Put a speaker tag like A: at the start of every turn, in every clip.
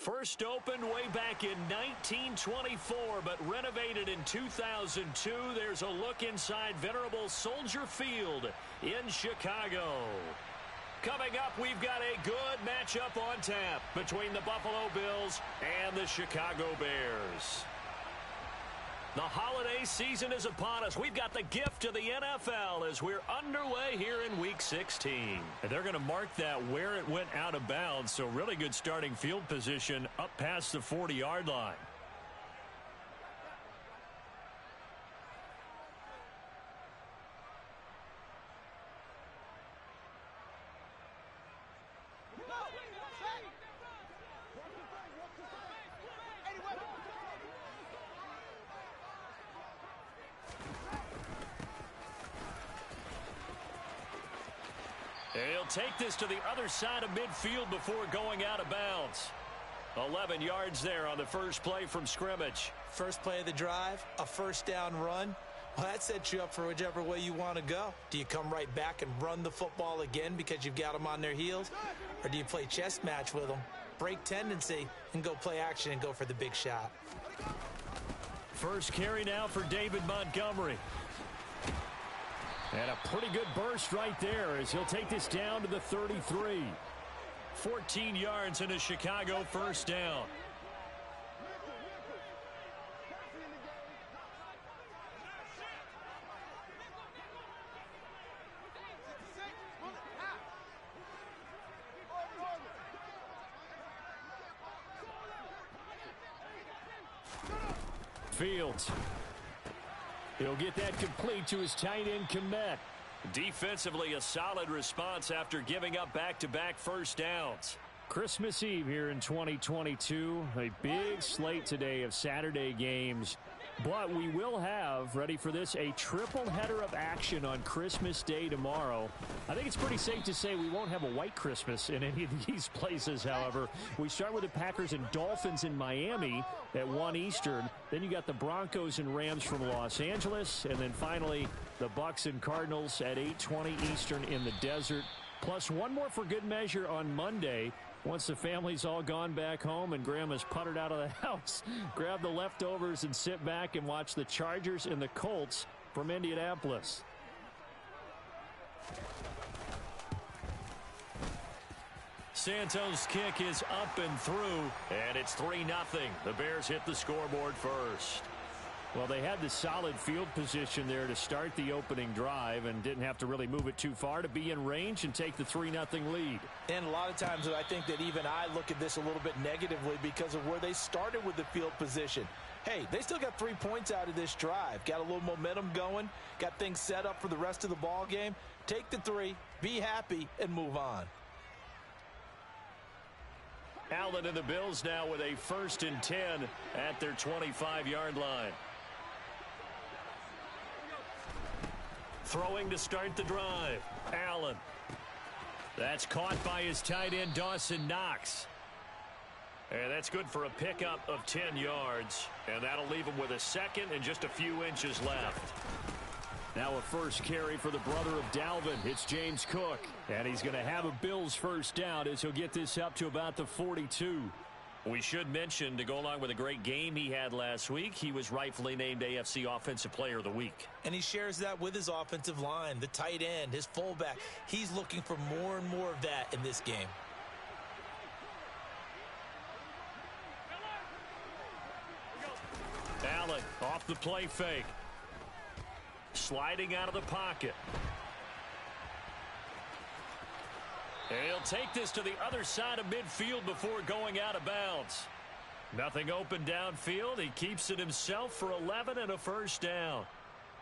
A: First opened way back in 1924, but renovated in 2002. There's a look inside venerable Soldier Field in Chicago. Coming up, we've got a good matchup on tap between the Buffalo Bills and the Chicago Bears. The holiday season is upon us. We've got the gift of the NFL as we're underway here in Week 16. And they're going to mark that where it went out of bounds, so really good starting field position up past the 40-yard line. He'll take this to the other side of midfield before going out of bounds. 11 yards there on the first play from scrimmage.
B: First play of the drive, a first down run. Well, that sets you up for whichever way you want to go. Do you come right back and run the football again because you've got them on their heels? Or do you play chess match with them, break tendency, and go play action and go for the big shot?
A: First carry now for David Montgomery. And a pretty good burst right there as he'll take this down to the 33. 14 yards and a Chicago first down. Fields. He'll get that complete to his tight end, Kmet. Defensively, a solid response after giving up back-to-back first downs. Christmas Eve here in 2022. A big slate today of Saturday games. But we will have, ready for this, a triple header of action on Christmas Day tomorrow. I think it's pretty safe to say we won't have a white Christmas in any of these places, however. We start with the Packers and Dolphins in Miami at 1 Eastern. Then you got the Broncos and Rams from Los Angeles. And then finally, the Bucks and Cardinals at 8:20 Eastern in the desert. Plus one more for good measure on Monday. Once the family's all gone back home and Grandma's puttered out of the house, grab the leftovers and sit back and watch the Chargers and the Colts from Indianapolis. Santos' kick is up and through, and it's 3-0. The Bears hit the scoreboard first. Well, they had the solid field position there to start the opening drive and didn't have to really move it too far to be in range and take the 3-0 lead.
B: And a lot of times I think that even I look at this a little bit negatively because of where they started with the field position. Hey, they still got 3 points out of this drive. Got a little momentum going. Got things set up for the rest of the ball game. Take the 3, be happy, and move on.
A: Allen and the Bills now with a 1st and 10 at their 25-yard line. Throwing to start the drive. Allen. That's caught by his tight end, Dawson Knox. And that's good for a pickup of 10 yards. And that'll leave him with a second and just a few inches left. Now a first carry for the brother of Dalvin. It's James Cook. And he's going to have a Bills first down as he'll get this up to about the 42. We should mention, to go along with a great game he had last week, he was rightfully named AFC Offensive Player of the Week.
B: And he shares that with his offensive line, the tight end, his fullback. He's looking for more and more of that in this game.
A: Allen off the play fake. Sliding out of the pocket. And he'll take this to the other side of midfield before going out of bounds. Nothing open downfield. He keeps it himself for 11 and a first down.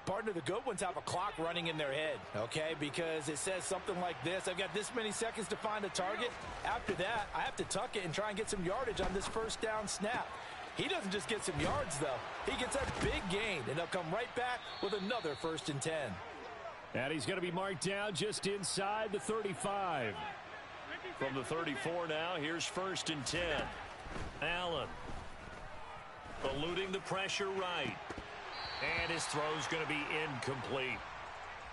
B: Partner, the good ones have a clock running in their head, okay? Because it says something like this. I've got this many seconds to find a target. After that, I have to tuck it and try and get some yardage on this first down snap. He doesn't just get some yards, though. He gets a big gain, and they'll come right back with another 1st and 10.
A: And he's going to be marked down just inside the 35. From the 34 now, here's 1st and 10. Allen eluding the pressure right. And his throw's going to be incomplete.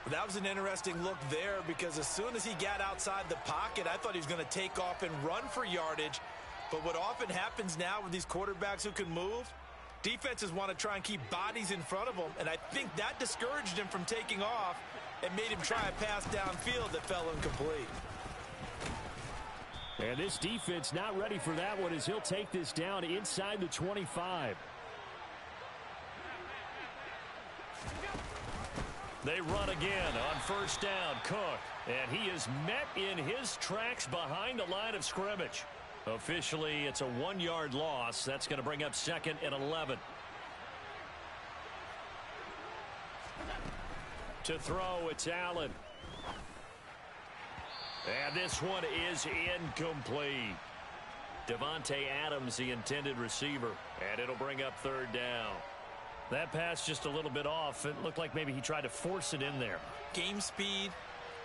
B: That was an interesting look there because as soon as he got outside the pocket, I thought he was going to take off and run for yardage. But what often happens now with these quarterbacks who can move, defenses want to try and keep bodies in front of them, and I think that discouraged him from taking off and made him try a pass downfield that fell incomplete.
A: And this defense not ready for that one as he'll take this down inside the 25. They run again on first down. Cook. And he is met in his tracks behind the line of scrimmage. Officially, it's a 1-yard loss. That's going to bring up 2nd and 11. To throw, it's Allen. And this one is incomplete. Devontae Adams, the intended receiver. And it'll bring up 3rd down. That pass just a little bit off. It looked like maybe he tried to force it in there.
B: Game speed,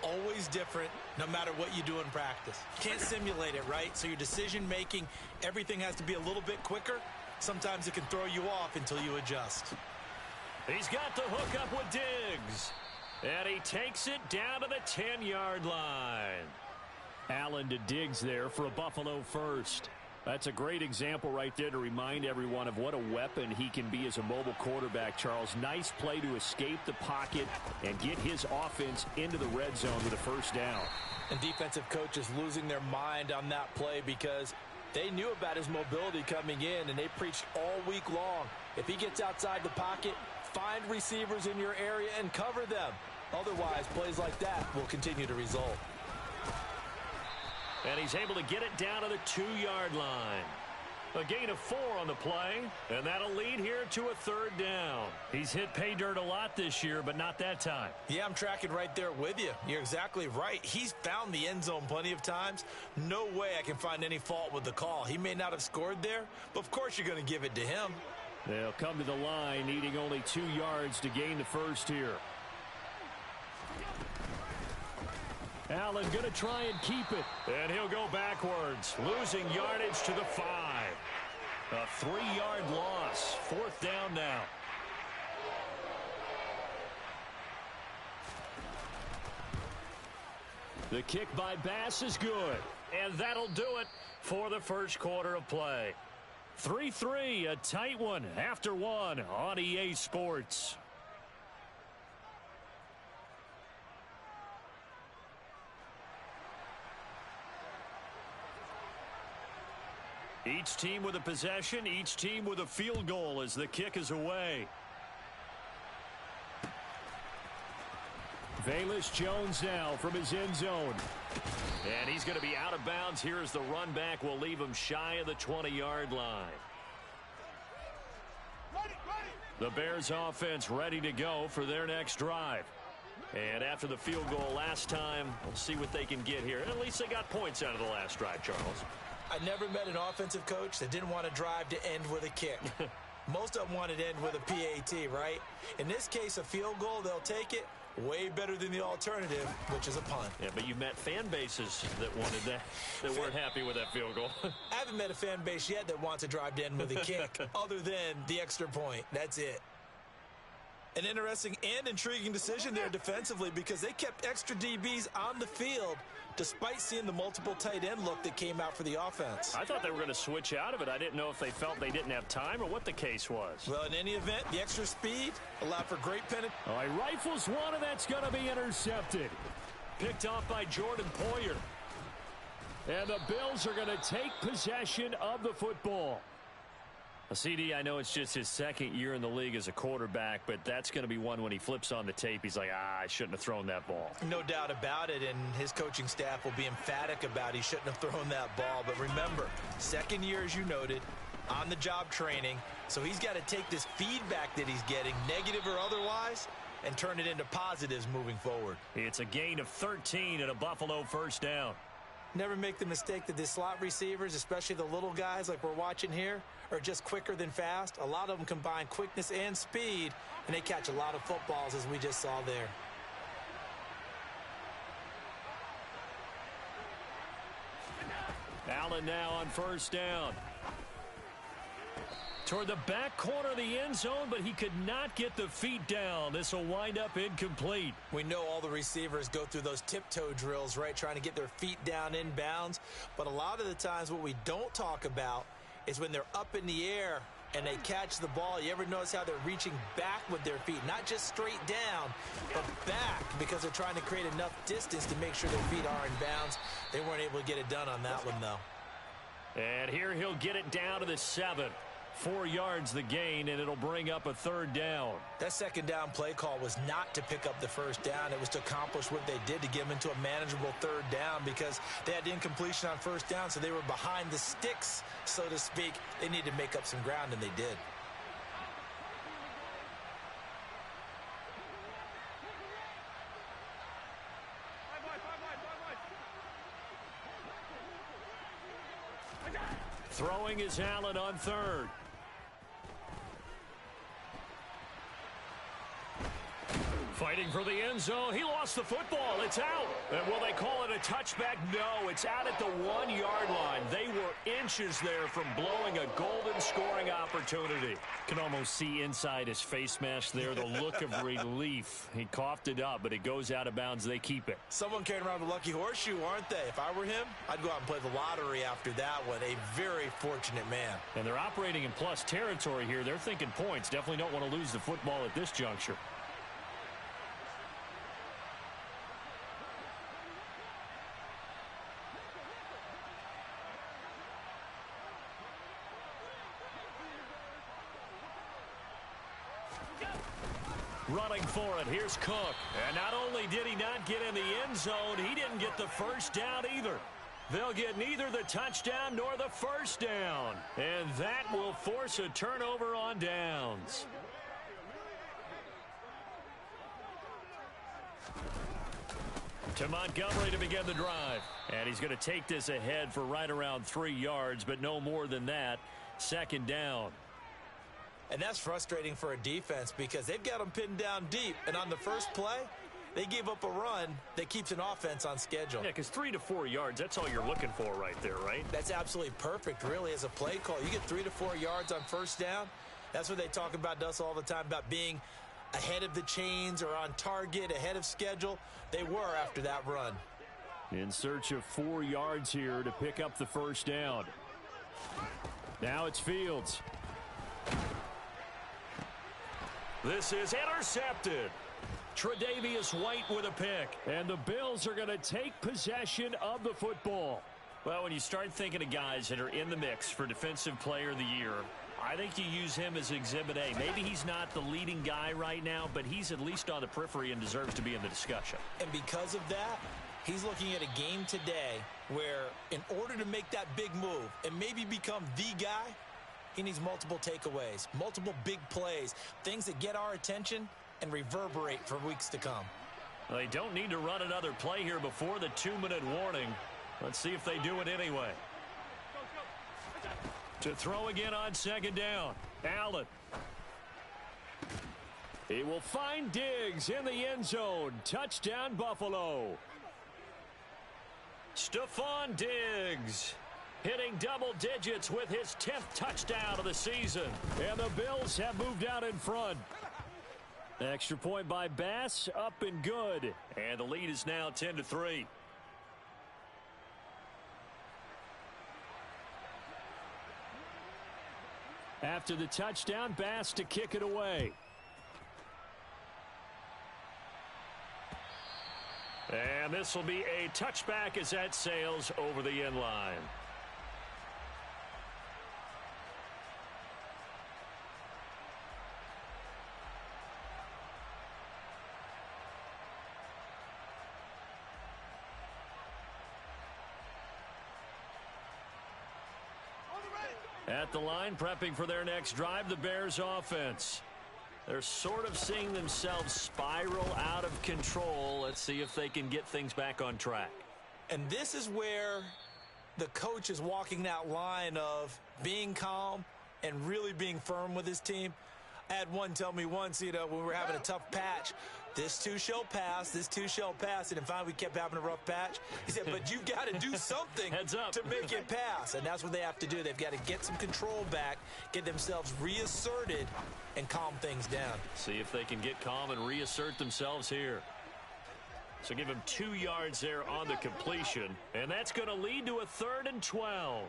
B: always different, no matter what you do in practice. Can't simulate it, right? So your decision-making, everything has to be a little bit quicker. Sometimes it can throw you off until you adjust.
A: He's got the hook up with Diggs. And he takes it down to the 10-yard line. Allen to Diggs there for a Buffalo first. That's a great example right there to remind everyone of what a weapon he can be as a mobile quarterback, Charles. Nice play to escape the pocket and get his offense into the red zone with a first down.
B: And defensive coaches losing their mind on that play because they knew about his mobility coming in, and they preached all week long. If he gets outside the pocket, find receivers in your area and cover them. Otherwise, plays like that will continue to result.
A: And he's able to get it down to the 2-yard line. A gain of 4 on the play, and that'll lead here to a 3rd down. He's hit pay dirt a lot this year, but not that time.
B: Yeah, I'm tracking right there with you. You're exactly right. He's found the end zone plenty of times. No way I can find any fault with the call. He may not have scored there, but of course you're going to give it to him.
A: They'll come to the line, needing only 2 yards to gain the first here. Allen going to try and keep it. And he'll go backwards, losing yardage to the 5. A 3-yard loss. 4th down now. The kick by Bass is good. And that'll do it for the first quarter of play. 3-3, a tight one after 1 on EA Sports. Each team with a possession, each team with a field goal as the kick is away. Velus Jones now from his end zone. And he's going to be out of bounds here as the run back will leave him shy of the 20-yard line. The Bears offense ready to go for their next drive. And after the field goal last time, we'll see what they can get here. At least they got points out of the last drive, Charles.
B: I never met an offensive coach that didn't want to drive to end with a kick. Most of them wanted to end with a PAT, right? In this case, a field goal, they'll take it. Way better than the alternative, which is a punt.
A: Yeah, but you met fan bases that wanted that, that weren't happy with that field goal.
B: I haven't met a fan base yet that wants to drive to end with a kick, other than the extra point. That's it. An interesting and intriguing decision there defensively because they kept extra DBs on the field despite seeing the multiple tight end look that came out for the offense.
A: I thought they were going to switch out of it. I didn't know if they felt they didn't have time or what the case was.
B: Well, in any event, the extra speed allowed for great penetration.
A: All right, rifles one, and that's going to be intercepted. Picked off by Jordan Poyer. And the Bills are going to take possession of the football. CD, I know it's just his 2nd year in the league as a quarterback, but that's going to be one when he flips on the tape. He's like, I shouldn't have thrown that ball.
B: No doubt about it, and his coaching staff will be emphatic about he shouldn't have thrown that ball. But remember, 2nd year, as you noted, on-the-job training, so he's got to take this feedback that he's getting, negative or otherwise, and turn it into positives moving forward.
A: It's a gain of 13 and a Buffalo first down.
B: Never make the mistake that the slot receivers, especially the little guys like we're watching here, are just quicker than fast. A lot of them combine quickness and speed, and they catch a lot of footballs, as we just saw there.
A: Allen now on first down. Toward the back corner of the end zone, but he could not get the feet down. This will wind up incomplete.
B: We know all the receivers go through those tiptoe drills, right, trying to get their feet down inbounds. But a lot of the times what we don't talk about is when they're up in the air and they catch the ball. You ever notice how they're reaching back with their feet? Not just straight down, but back, because they're trying to create enough distance to make sure their feet are in bounds. They weren't able to get it done on that one, though.
A: And here he'll get it down to the 7. 4 yards the gain, and it'll bring up a 3rd down.
B: That second down play call was not to pick up the first down. It was to accomplish what they did, to get them into a manageable 3rd down, because they had the incompletion on first down, so they were behind the sticks, so to speak. They needed to make up some ground, and they did.
A: Throwing is Allen on 3rd. Fighting for the end zone. He lost the football. It's out. And will they call it a touchback? No, it's out at the 1-yard line. They were inches there from blowing a golden scoring opportunity. Can almost see inside his face mask there the look of relief. He coughed it up, but it goes out of bounds. They keep it.
B: Someone carrying around the lucky horseshoe, aren't they? If I were him, I'd go out and play the lottery after that one. A very fortunate man.
A: And they're operating in plus territory here. They're thinking points. Definitely don't want to lose the football at this juncture. Running for it, here's Cook. And not only did he not get in the end zone, he didn't get the first down either. They'll get neither the touchdown nor the first down. And that will force a turnover on downs. To Montgomery to begin the drive. And he's going to take this ahead for right around 3 yards, but no more than that. 2nd down.
B: And that's frustrating for a defense, because they've got them pinned down deep. And on the first play, they gave up a run that keeps an offense on schedule.
A: Yeah, because 3 to 4 yards, that's all you're looking for right there, right?
B: That's absolutely perfect, really, as a play call. You get 3 to 4 yards on first down. That's what they talk about, Dust, all the time, about being ahead of the chains or on target, ahead of schedule. They were after that run.
A: In search of 4 yards here to pick up the first down. Now it's Fields. This is intercepted. Tre'Davious White with a pick. And the Bills are going to take possession of the football. Well, when you start thinking of guys that are in the mix for Defensive Player of the Year, I think you use him as Exhibit A. Maybe he's not the leading guy right now, but he's at least on the periphery and deserves to be in the discussion.
B: And because of that, he's looking at a game today where, in order to make that big move and maybe become the guy, he needs multiple takeaways, multiple big plays, things that get our attention and reverberate for weeks to come.
A: Well, they don't need to run another play here before the 2-minute warning. Let's see if they do it anyway. To throw again on 2nd down. Allen. He will find Diggs in the end zone. Touchdown, Buffalo. Stephon Diggs hitting double digits with his 10th touchdown of the season. And the Bills have moved out in front. Extra point by Bass, up and good. And the lead is now 10-3. After the touchdown, Bass to kick it away. And this will be a touchback as that sails over the end line. At the line, prepping for their next drive, the Bears offense. They're sort of seeing themselves spiral out of control. Let's see if they can get things back on track.
B: And this is where the coach is walking that line of being calm and really being firm with his team. I had one tell me once, when we were having a tough patch, This too shall pass. This too shall pass. And finally, we kept having a rough patch. He said, but you've got to do something
A: Heads up.
B: to make it pass. And that's what they have to do. They've got to get some control back, get themselves reasserted, and calm things down.
A: See if they can get calm and reassert themselves here. So give him 2 yards there on the completion. And that's going to lead to a 3rd and 12.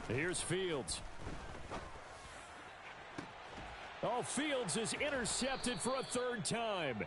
A: Here's Fields. Oh, Fields is intercepted for a 3rd time.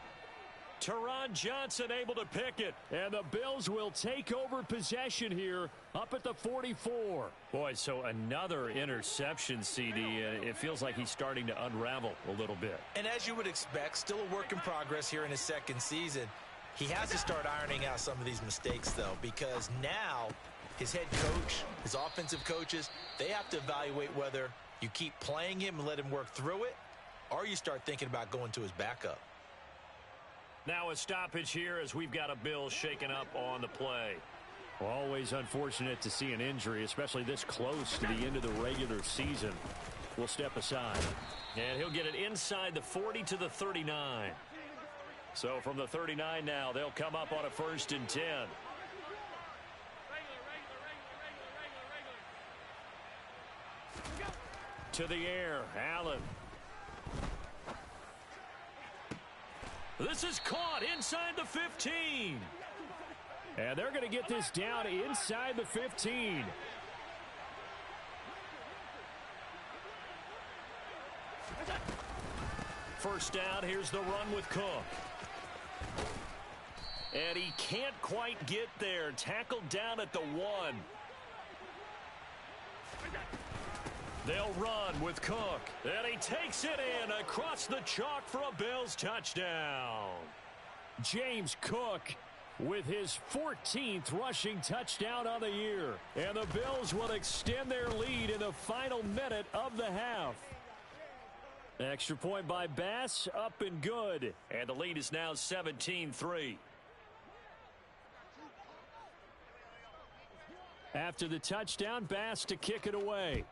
A: Teron Johnson able to pick it. And the Bills will take over possession here up at the 44. Boy, so another interception, CD. It feels like he's starting to unravel a little bit.
B: And as you would expect, still a work in progress here in his 2nd season. He has to start ironing out some of these mistakes, though, because now his head coach, his offensive coaches, they have to evaluate whether you keep playing him and let him work through it, or you start thinking about going to his backup.
A: Now a stoppage here as we've got a Bill shaken up on the play. Always unfortunate to see an injury, especially this close to the end of the regular season. We'll step aside. And he'll get it inside the 40 to the 39. So from the 39 now, they'll come up on a 1st and 10. To the air, Allen. This is caught inside the 15. And they're going to get this down inside the 15. First down, here's the run with Cook. And he can't quite get there. Tackled down at the 1. They'll run with Cook. And he takes it in across the chalk for a Bills touchdown. James Cook with his 14th rushing touchdown on the year. And the Bills will extend their lead in the final minute of the half. Extra point by Bass, up and good. And the lead is now 17-3. After the touchdown, Bass to kick it away.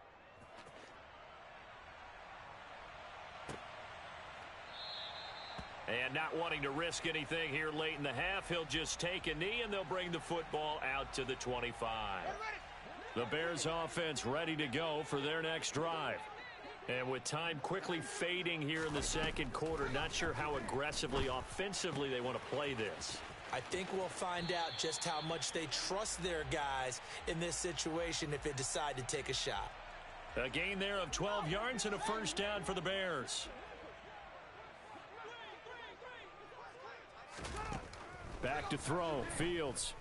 A: And not wanting to risk anything here late in the half, he'll just take a knee and they'll bring the football out to the 25. The Bears offense ready to go for their next drive. And with time quickly fading here in the 2nd quarter, not sure how aggressively, offensively they want to play this.
B: I think we'll find out just how much they trust their guys in this situation if they decide to take a shot.
A: A gain there of 12 yards and a 1st down for the Bears. Back to throw, Fields.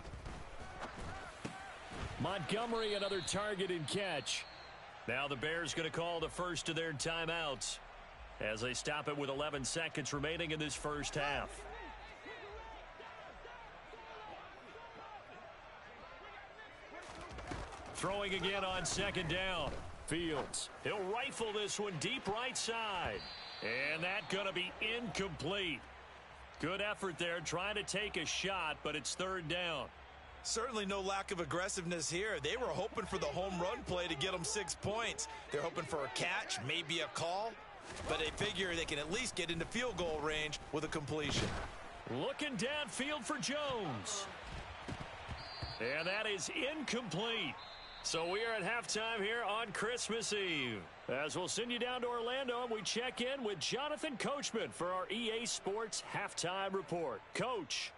A: Montgomery, another target and catch. Now the Bears going to call the first of their timeouts as they stop it with 11 seconds remaining in this first half. Throwing again on 2nd down. Fields. He'll rifle this one deep right side. And that going to be incomplete. Good effort there trying to take a shot, but it's 3rd down.
B: Certainly no lack of aggressiveness here. They were hoping for the home run play to get them 6 points. They're hoping for a catch, maybe a call, but they figure they can at least get into field goal range with a completion.
A: Looking downfield for Jones. And that is incomplete. So we are at halftime here on Christmas Eve. As we'll send you down to Orlando and we check in with Jonathan Coachman for our EA Sports Halftime Report. Coach.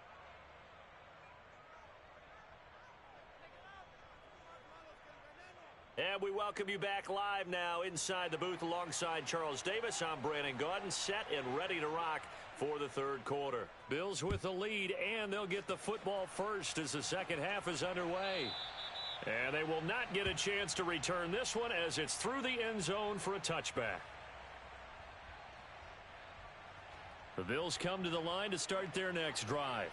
A: And we welcome you back live now inside the booth alongside Charles Davis. I'm Brandon Gaudin, set and ready to rock for the 3rd quarter. Bills with the lead, and they'll get the football first as the 2nd half is underway. And they will not get a chance to return this one as it's through the end zone for a touchback. The Bills come to the line to start their next drive.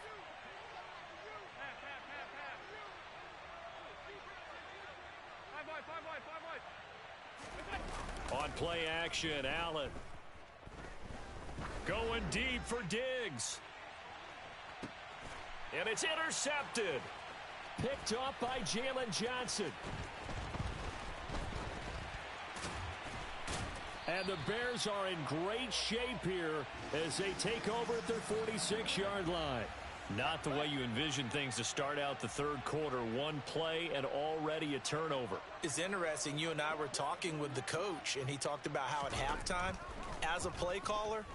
A: On play action, Allen. Going deep for Diggs. And it's intercepted. Picked off by Jalen Johnson. And And the Bears are in great shape here as they take over at their 46-yard line. Not the way you envision things to start out the third quarter. One play and already a turnover.
B: It's interesting. You and I were talking with the coach, and he talked about how at halftime, as a play caller,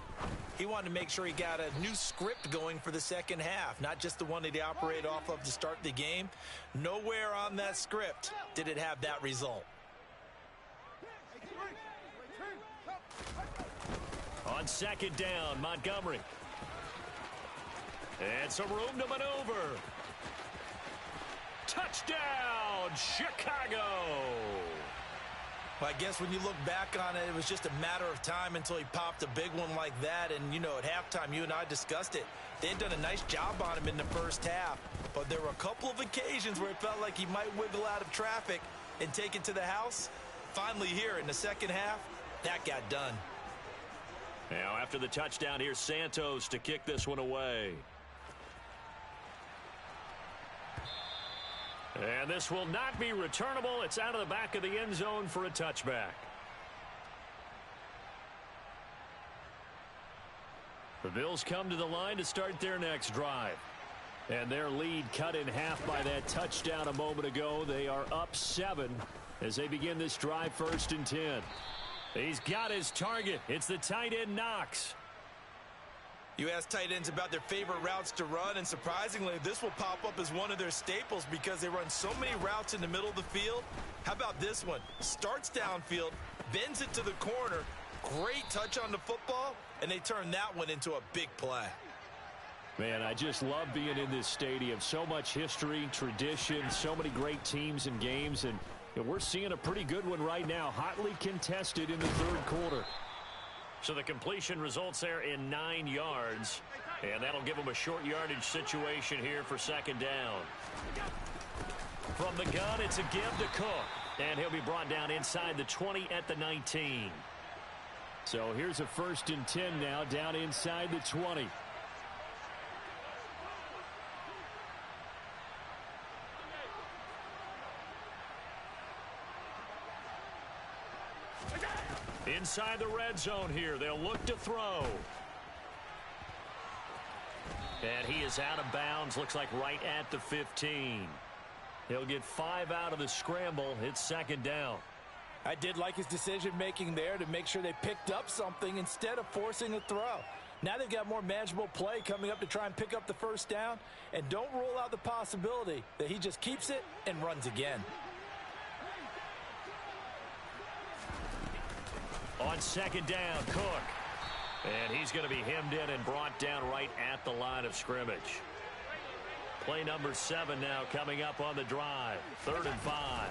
B: he wanted to make sure he got a new script going for the second half, not just the one that he operated off of to start the game. Nowhere on that script did it have that result.
A: On second down, Montgomery. And some room to maneuver. Touchdown, Chicago.
B: Well, I guess when you look back on it, it was just a matter of time until he popped a big one like that. And, you know, at halftime, you and I discussed it. They had done a nice job on him in the first half. But there were a couple of occasions where it felt like he might wiggle out of traffic and take it to the house. Finally here in the second half, that got done.
A: Now after the touchdown, here's Santos to kick this one away. And this will not be returnable. It's out of the back of the end zone for a touchback. The Bills come to the line to start their next drive. And their lead cut in half by that touchdown a moment ago. They are up 7 as they begin this drive, 1st and 10. He's got his target. It's the tight end, Knox.
B: You ask tight ends about their favorite routes to run, and surprisingly, this will pop up as one of their staples because they run so many routes in the middle of the field. How about this one? Starts downfield, bends it to the corner, great touch on the football, and they turn that one into a big play.
A: Man, I just love being in this stadium. So much history, tradition, so many great teams and games, and we're seeing a pretty good one right now, hotly contested in the third quarter. So the completion results there in 9 yards, and that'll give them a short yardage situation here for second down. From the gun, it's a give to Cook, and he'll be brought down inside the 20 at the 19. So here's a 1st and 10 now, down inside the 20. Inside the red zone here. They'll look to throw. And he is out of bounds. Looks like right at the 15. He'll get 5 out of the scramble. It's second down.
B: I did like his decision-making there to make sure they picked up something instead of forcing a throw. Now they've got more manageable play coming up to try and pick up the first down. And don't rule out the possibility that he just keeps it and runs again.
A: On second down, Cook. And he's going to be hemmed in and brought down right at the line of scrimmage. Play number 7 now coming up on the drive. 3rd and 5.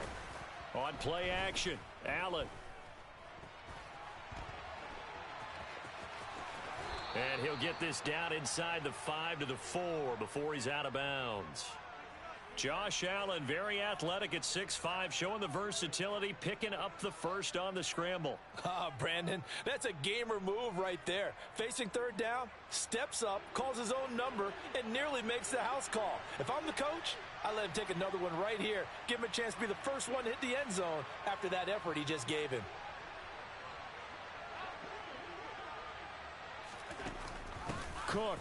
A: On play action, Allen. And he'll get this down inside the 5 to the 4 before he's out of bounds. Josh Allen, very athletic at 6'5", showing the versatility, picking up the first on the scramble.
B: Brandon, that's a gamer move right there. Facing third down, steps up, calls his own number, and nearly makes the house call. If I'm the coach, I let him take another one right here. Give him a chance to be the first one to hit the end zone after that effort he just gave him.
A: Cook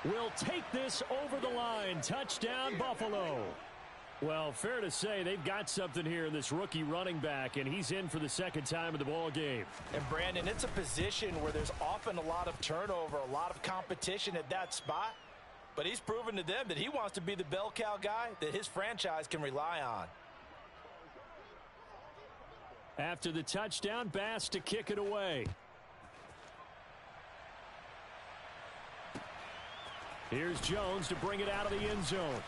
A: will take this over the line. Touchdown, Buffalo. Well, fair to say they've got something here in this rookie running back, and he's in for the second time of the ball game.
B: And, Brandon, it's a position where there's often a lot of turnover, a lot of competition at that spot. But he's proven to them that he wants to be the bell cow guy that his franchise can rely on.
A: After the touchdown, Bass to kick it away. Here's Jones to bring it out of the end zone.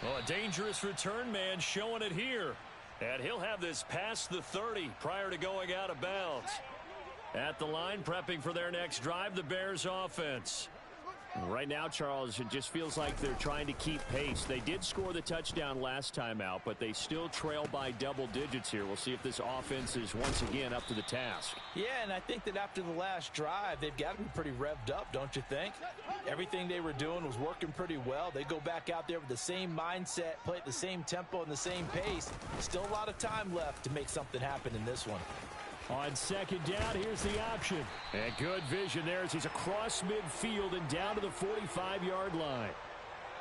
A: Well, a dangerous return man showing it here. And he'll have this past the 30 prior to going out of bounds. At the line, prepping for their next drive, the Bears offense. Right now, Charles, it just feels like they're trying to keep pace. They did score the touchdown last time out, but they still trail by double digits here. We'll see if this offense is once again up to the task.
B: Yeah, and I think that after the last drive, they've got to be pretty revved up, don't you think? Everything they were doing was working pretty well. They go back out there with the same mindset, play at the same tempo and the same pace. Still a lot of time left to make something happen in this one.
A: On second down, here's the option. And good vision there as he's across midfield and down to the 45-yard line.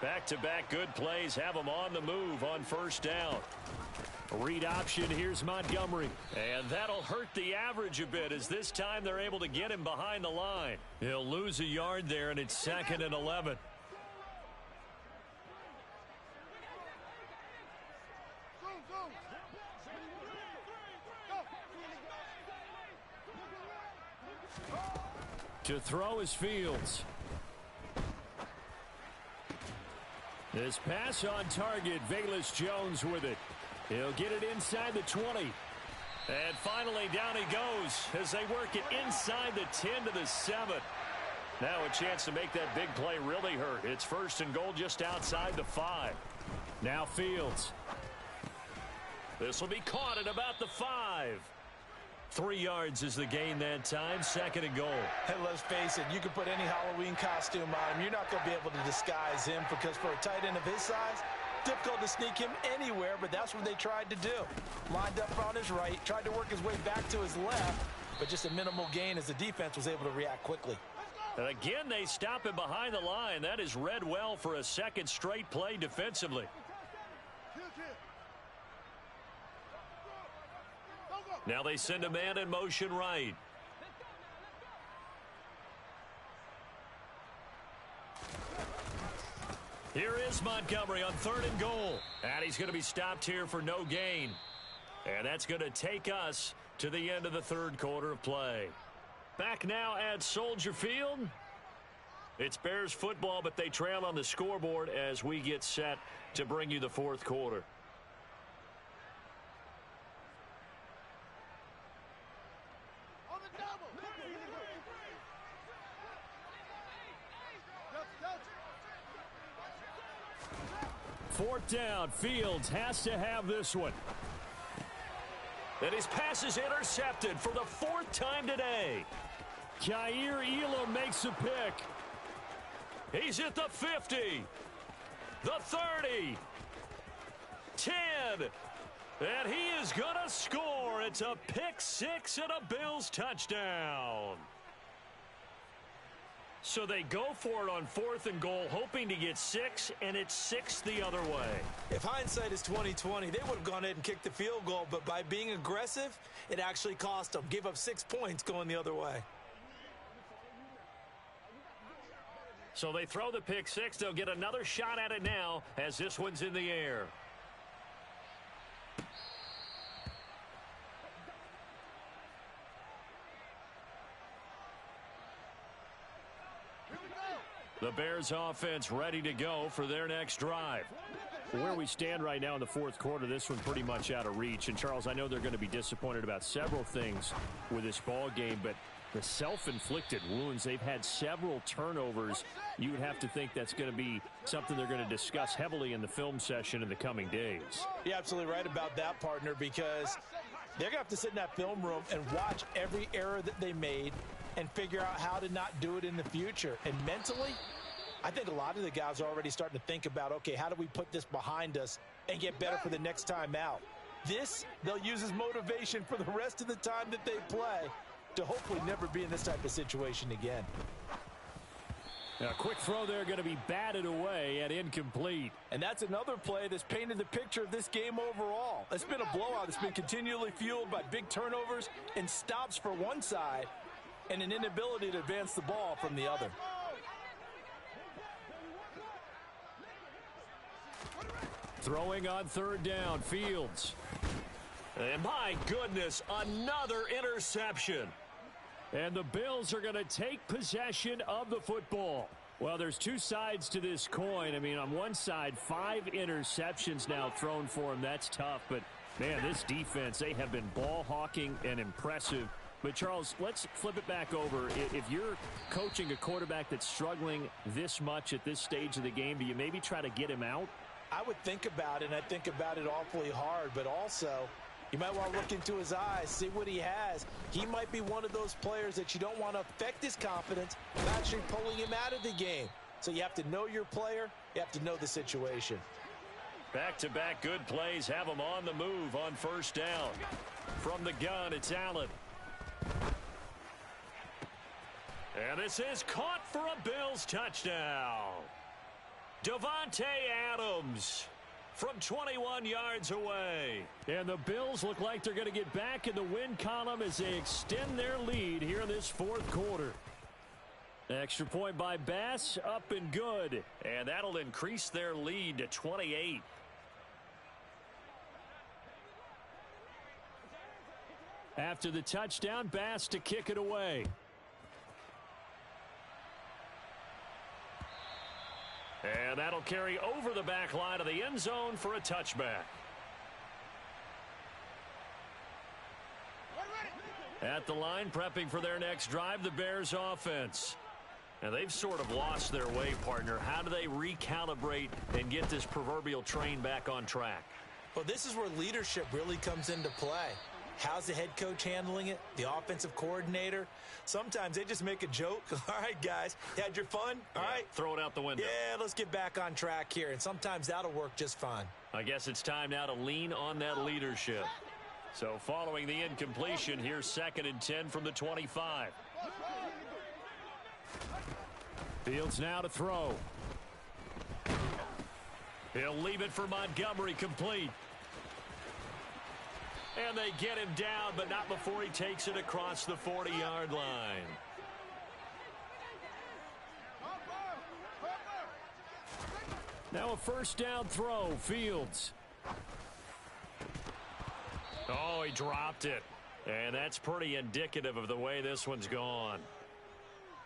A: Back-to-back good plays have him on the move on first down. Read option, here's Montgomery. And that'll hurt the average a bit as this time they're able to get him behind the line. He'll lose a yard there, and it's 2nd and 11. To throw is Fields. This pass on target, Velus Jones with it. He'll get it inside the 20. And finally down he goes as they work it inside the 10 to the 7. Now a chance to make that big play really hurt. It's 1st and goal just outside the 5. Now Fields. This will be caught at about the 5. 3 yards is the gain that time. 2nd and goal.
B: And let's face it, you can put any Halloween costume on him. You're not going to be able to disguise him because for a tight end of his size, difficult to sneak him anywhere, but that's what they tried to do. Lined up on his right, tried to work his way back to his left, but just a minimal gain as the defense was able to react quickly.
A: And again, they stop him behind the line. That is read well for a second straight play defensively. Now they send a man in motion right. Here is Montgomery on 3rd and goal. And he's going to be stopped here for no gain. And that's going to take us to the end of the 3rd quarter of play. Back now at Soldier Field. It's Bears football, but they trail on the scoreboard as we get set to bring you the 4th quarter. Fourth down, Fields has to have this one. And his pass is intercepted for the 4th time today. Kaiir Elam makes a pick. He's at the 50, the 30, 10, and he is going to score. It's a pick 6 and a Bills touchdown. So they go for it on 4th and goal, hoping to get 6, and it's 6 the other way.
B: If hindsight is 20/20, they would have gone ahead and kicked the field goal, but by being aggressive, it actually cost them. Gave up 6 points going the other way.
A: So they throw the pick 6. They'll get another shot at it now as this one's in the air. The Bears offense ready to go for their next drive. Where we stand right now in the 4th quarter, this one's pretty much out of reach. And, Charles, I know they're going to be disappointed about several things with this ball game, but the self-inflicted wounds, they've had several turnovers. You would have to think that's going to be something they're going to discuss heavily in the film session in the coming days.
B: You're absolutely right about that, partner, because they're going to have to sit in that film room and watch every error that they made and figure out how to not do it in the future. And mentally, I think a lot of the guys are already starting to think about, okay, how do we put this behind us and get better for the next time out? This, they'll use as motivation for the rest of the time that they play to hopefully never be in this type of situation again.
A: A quick throw there going to be batted away and incomplete.
B: And that's another play that's painted the picture of this game overall. It's been a blowout. It's been continually fueled by big turnovers and stops for one side and an inability to advance the ball from the other.
A: Throwing on 3rd down, Fields. And my goodness, another interception. And the Bills are going to take possession of the football. Well, there's 2 sides to this coin. I mean, on one side, 5 interceptions now thrown for him. That's tough. But, man, this defense, they have been ball hawking and impressive But, Charles, let's flip it back over. If you're coaching a quarterback that's struggling this much at this stage of the game, do you maybe try to get him out?
B: I would think about it, and I think about it awfully hard. But also, you might want to look into his eyes, see what he has. He might be one of those players that you don't want to affect his confidence by actually pulling him out of the game. So you have to know your player. You have to know the situation.
A: Back-to-back good plays have him on the move on first down. From the gun, it's Allen. And this is caught for a Bills touchdown. Davante Adams from 21 yards away. And the Bills look like they're going to get back in the win column as they extend their lead here in this fourth quarter. Extra point by Bass, up and good. And that'll increase their lead to 28. After the touchdown, Bass to kick it away. And that'll carry over the back line of the end zone for a touchback. At the line, prepping for their next drive, the Bears offense. And they've sort of lost their way, partner. How do they recalibrate and get this proverbial train back on track?
B: Well, this is where leadership really comes into play. How's the head coach handling it? The offensive coordinator? Sometimes they just make a joke. All right, guys, you had your fun? All right.
A: Throw it out the window.
B: Yeah, let's get back on track here. And sometimes that'll work just fine.
A: I guess it's time now to lean on that leadership. So following the incompletion, here's 2nd and 10 from the 25. Fields now to throw. He'll leave it for Montgomery, complete. And they get him down, but not before he takes it across the 40-yard line. Now a first down throw, Fields. Oh, he dropped it. And that's pretty indicative of the way this one's gone.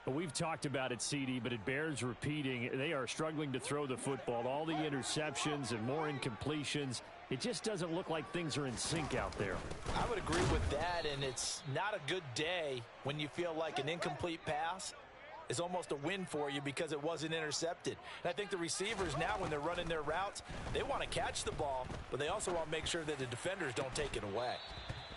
A: We've talked about it, CD, but it bears repeating. They are struggling to throw the football. All the interceptions and more incompletions. It just doesn't look like things are in sync out there.
B: I would agree with that, and it's not a good day when you feel like an incomplete pass is almost a win for you because it wasn't intercepted. And I think the receivers now, when they're running their routes, they want to catch the ball, but they also want to make sure that the defenders don't take it away.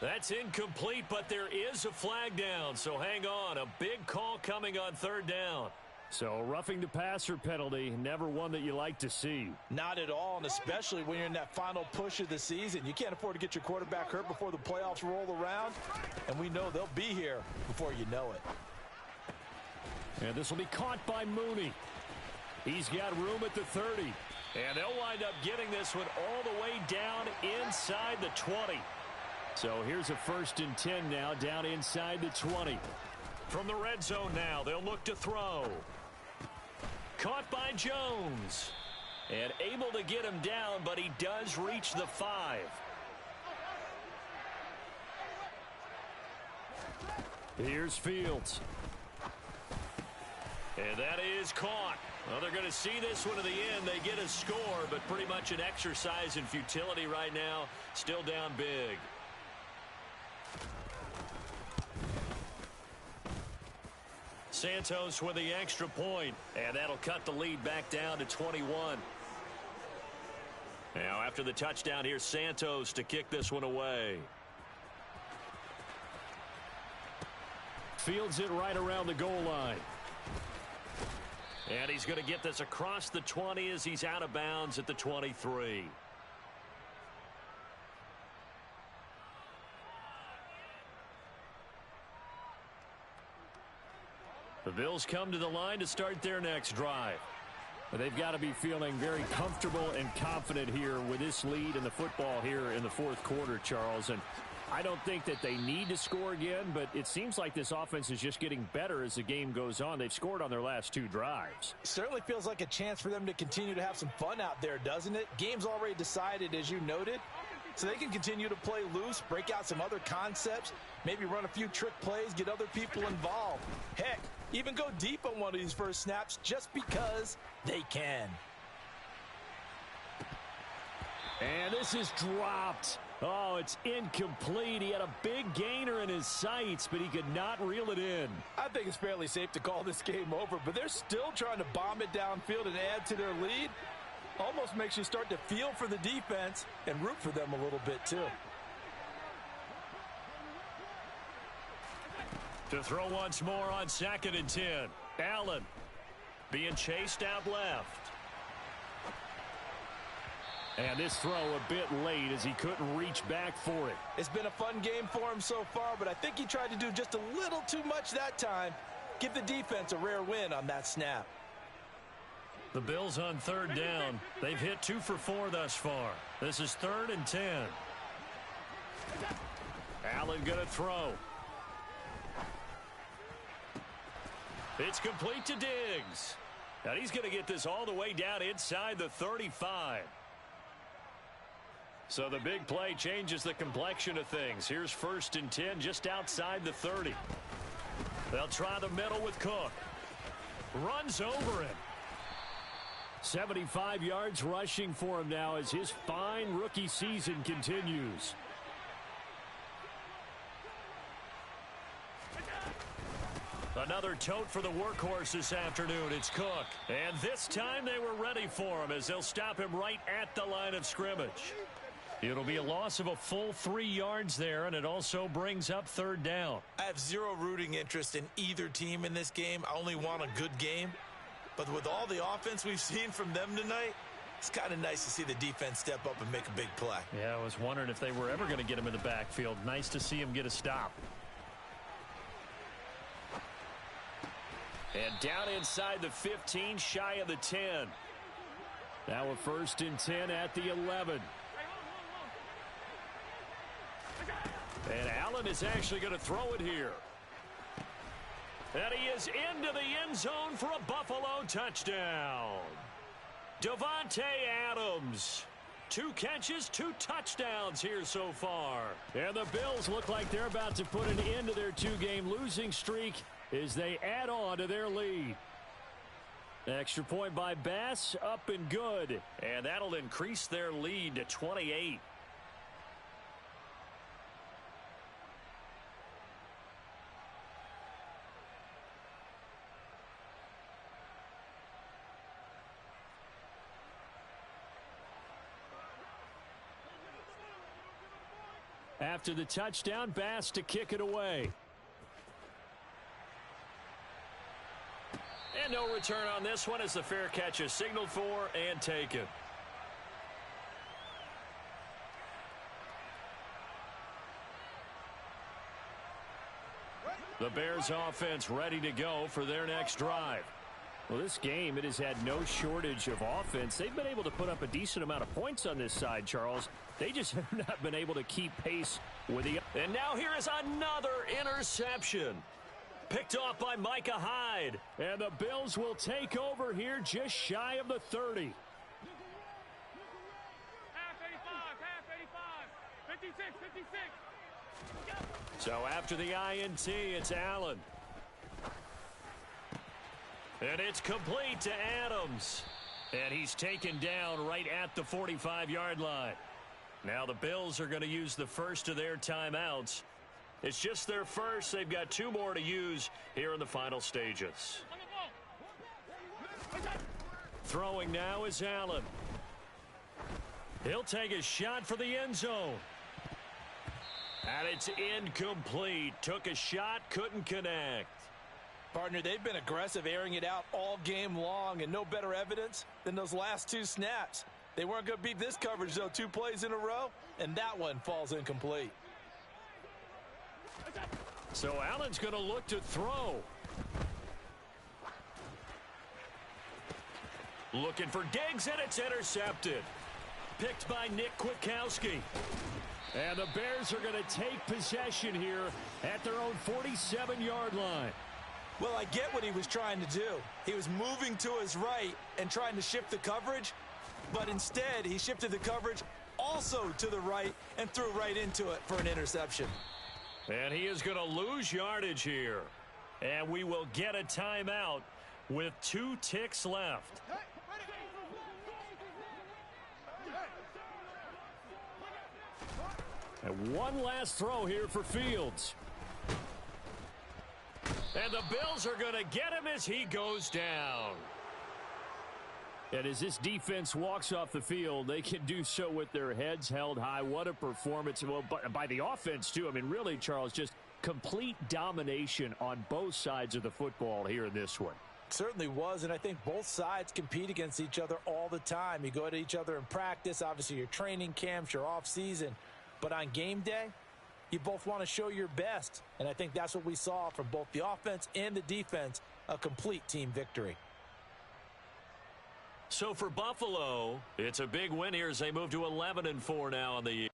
A: That's incomplete, but there is a flag down, so hang on. A big call coming on 3rd down. So roughing the passer penalty, never one that you like to see.
B: Not at all, and especially when you're in that final push of the season. You can't afford to get your quarterback hurt before the playoffs roll around, and we know they'll be here before you know it.
A: And this will be caught by Mooney. He's got room at the 30. And they'll wind up getting this one all the way down inside the 20. So here's a 1st and 10 now, down inside the 20. From the red zone now, they'll look to throw. Caught by Jones. And able to get him down, but he does reach the 5. Here's Fields. And that is caught. Well, they're going to see this one to the end. They get a score, but pretty much an exercise in futility right now. Still down big. Santos with the extra point, and that'll cut the lead back down to 21. Now, after the touchdown, here's Santos to kick this one away. Fields it right around the goal line. And he's going to get this across the 20 as he's out of bounds at the 23. The Bills come to the line to start their next drive. But they've got to be feeling very comfortable and confident here with this lead in the football here in the fourth quarter, Charles. And I don't think that they need to score again, but it seems like this offense is just getting better as the game goes on. They've scored on their last 2 drives.
B: Certainly feels like a chance for them to continue to have some fun out there, doesn't it? Game's already decided, as you noted. So they can continue to play loose, break out some other concepts, maybe run a few trick plays, get other people involved. Heck, even go deep on one of these first snaps just because they can.
A: And this is dropped. Oh, it's incomplete. He had a big gainer in his sights, but he could not reel it in.
B: I think it's fairly safe to call this game over, but they're still trying to bomb it downfield and add to their lead. Almost makes you start to feel for the defense and root for them a little bit too.
A: To throw once more on 2nd and 10. Allen being chased out left. And this throw a bit late as he couldn't reach back for it.
B: It's been a fun game for him so far, but I think he tried to do just a little too much that time. Give the defense a rare win on that snap.
A: The Bills on 3rd down. They've hit 2 for 4 thus far. This is 3rd and 10. Allen going to throw. It's complete to Diggs. And he's going to get this all the way down inside the 35. So the big play changes the complexion of things. Here's 1st and 10 just outside the 30. They'll try the middle with Cook. Runs over him. 75 yards rushing for him now as his fine rookie season continues. Another tote for the workhorse this afternoon. It's Cook. And this time they were ready for him as they'll stop him right at the line of scrimmage. It'll be a loss of a full 3 yards there, and it also brings up 3rd down.
C: I have zero rooting interest in either team in this game. I only want a good game. But with all the offense we've seen from them tonight, it's kind of nice to see the defense step up and make a big play.
A: Yeah, I was wondering if they were ever going to get him in the backfield. Nice to see him get a stop. And down inside the 15, shy of the 10. Now a 1st and 10 at the 11. And Allen is actually going to throw it here. And he is into the end zone for a Buffalo touchdown. Davante Adams. 2 catches, 2 touchdowns here so far. And the Bills look like they're about to put an end to their 2-game losing streak as they add on to their lead. Extra point by Bass, up and good. And that'll increase their lead to 28. After the touchdown, Bass to kick it away. And no return on this one as the fair catch is signaled for and taken. The Bears offense ready to go for their next drive. Well, this game, it has had no shortage of offense. They've been able to put up a decent amount of points on this side, Charles. They just have not been able to keep pace with the... And now here is another interception. Picked off by Micah Hyde. And the Bills will take over here just shy of the 30.
D: Half 85, 56, 56.
A: So after the INT, it's Allen. And it's complete to Adams. And he's taken down right at the 45-yard line. Now the Bills are going to use the first of their timeouts. It's just their first. They've got 2 more to use here in the final stages. Throwing now is Allen. He'll take a shot for the end zone. And it's incomplete. Took a shot, couldn't connect.
B: Partner, they've been aggressive, airing it out all game long, and no better evidence than those last 2 snaps. They weren't going to beat this coverage, though, 2 plays in a row, and that one falls incomplete.
A: So Allen's going to look to throw. Looking for Diggs, and it's intercepted. Picked by Nick Kwiatkowski. And the Bears are going to take possession here at their own 47-yard line.
B: Well, I get what he was trying to do. He was moving to his right and trying to shift the coverage, but instead he shifted the coverage also to the right and threw right into it for an interception.
A: And he is going to lose yardage here. And we will get a timeout with 2 ticks left. And one last throw here for Fields. And the Bills are going to get him as he goes down. And as this defense walks off the field, they can do so with their heads held high. What a performance. Well, by the offense, too. I mean, really, Charles, just complete domination on both sides of the football here in this one.
B: Certainly was, and I think both sides compete against each other all the time. You go at each other in practice, obviously your training camps, your off-season. But on game day, you both want to show your best. And I think that's what we saw from both the offense and the defense, a complete team victory.
A: So for Buffalo, it's a big win here as they move to 11-4 now on the year.